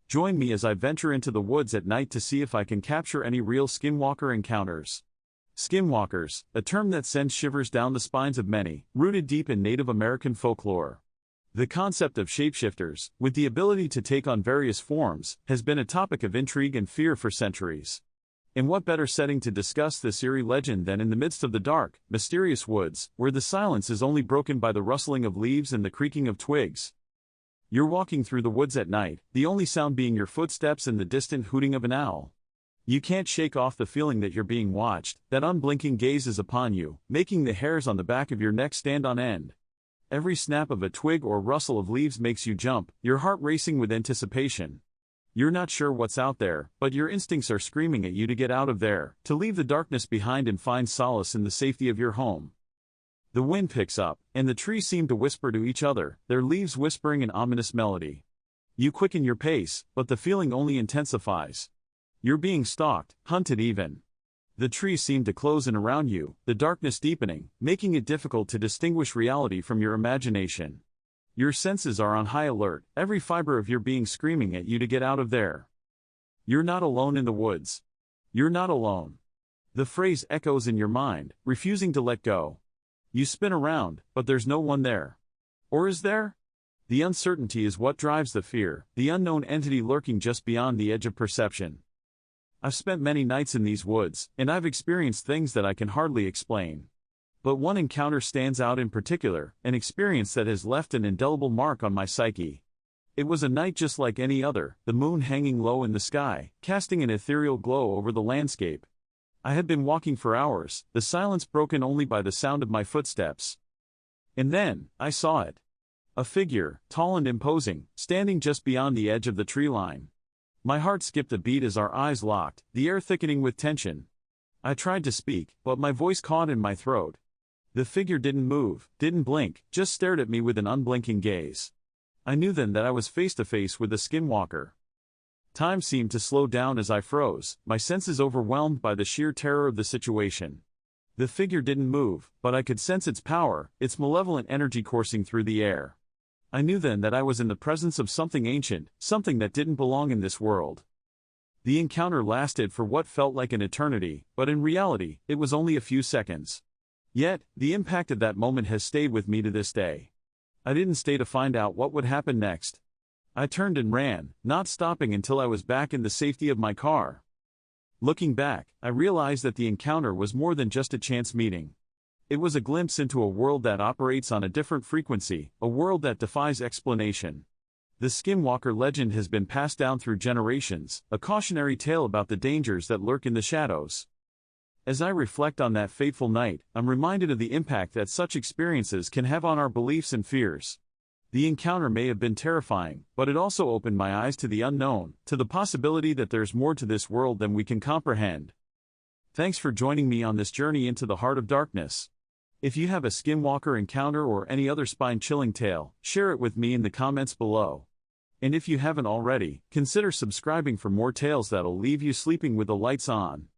Join me as I venture into the woods at night to see if I can capture any real skinwalker encounters. Skinwalkers, a term that sends shivers down the spines of many, rooted deep in Native American folklore. The concept of shapeshifters, with the ability to take on various forms, has been a topic of intrigue and fear for centuries. In what better setting to discuss this eerie legend than in the midst of the dark, mysterious woods, where the silence is only broken by the rustling of leaves and the creaking of twigs? You're walking through the woods at night, the only sound being your footsteps and the distant hooting of an owl. You can't shake off the feeling that you're being watched, that unblinking gaze is upon you, making the hairs on the back of your neck stand on end. Every snap of a twig or rustle of leaves makes you jump, your heart racing with anticipation. You're not sure what's out there, but your instincts are screaming at you to get out of there, to leave the darkness behind and find solace in the safety of your home. The wind picks up, and the trees seem to whisper to each other, their leaves whispering an ominous melody. You quicken your pace, but the feeling only intensifies. You're being stalked, hunted even. The trees seem to close in around you, the darkness deepening, making it difficult to distinguish reality from your imagination. Your senses are on high alert, every fiber of your being screaming at you to get out of there. You're not alone in the woods. You're not alone. The phrase echoes in your mind, refusing to let go. You spin around, but there's no one there. Or is there? The uncertainty is what drives the fear, the unknown entity lurking just beyond the edge of perception. I've spent many nights in these woods, and I've experienced things that I can hardly explain. But one encounter stands out in particular, an experience that has left an indelible mark on my psyche. It was a night just like any other, the moon hanging low in the sky, casting an ethereal glow over the landscape. I had been walking for hours, the silence broken only by the sound of my footsteps. And then, I saw it. A figure, tall and imposing, standing just beyond the edge of the tree line. My heart skipped a beat as our eyes locked, the air thickening with tension. I tried to speak, but my voice caught in my throat. The figure didn't move, didn't blink, just stared at me with an unblinking gaze. I knew then that I was face to face with a skinwalker. Time seemed to slow down as I froze, my senses overwhelmed by the sheer terror of the situation. The figure didn't move, but I could sense its power, its malevolent energy coursing through the air. I knew then that I was in the presence of something ancient, something that didn't belong in this world. The encounter lasted for what felt like an eternity, but in reality, it was only a few seconds. Yet, the impact of that moment has stayed with me to this day. I didn't stay to find out what would happen next. I turned and ran, not stopping until I was back in the safety of my car. Looking back, I realized that the encounter was more than just a chance meeting. It was a glimpse into a world that operates on a different frequency, a world that defies explanation. The Skinwalker legend has been passed down through generations, a cautionary tale about the dangers that lurk in the shadows. As I reflect on that fateful night, I'm reminded of the impact that such experiences can have on our beliefs and fears. The encounter may have been terrifying, but it also opened my eyes to the unknown, to the possibility that there's more to this world than we can comprehend. Thanks for joining me on this journey into the heart of darkness. If you have a skinwalker encounter or any other spine-chilling tale, share it with me in the comments below. And if you haven't already, consider subscribing for more tales that'll leave you sleeping with the lights on.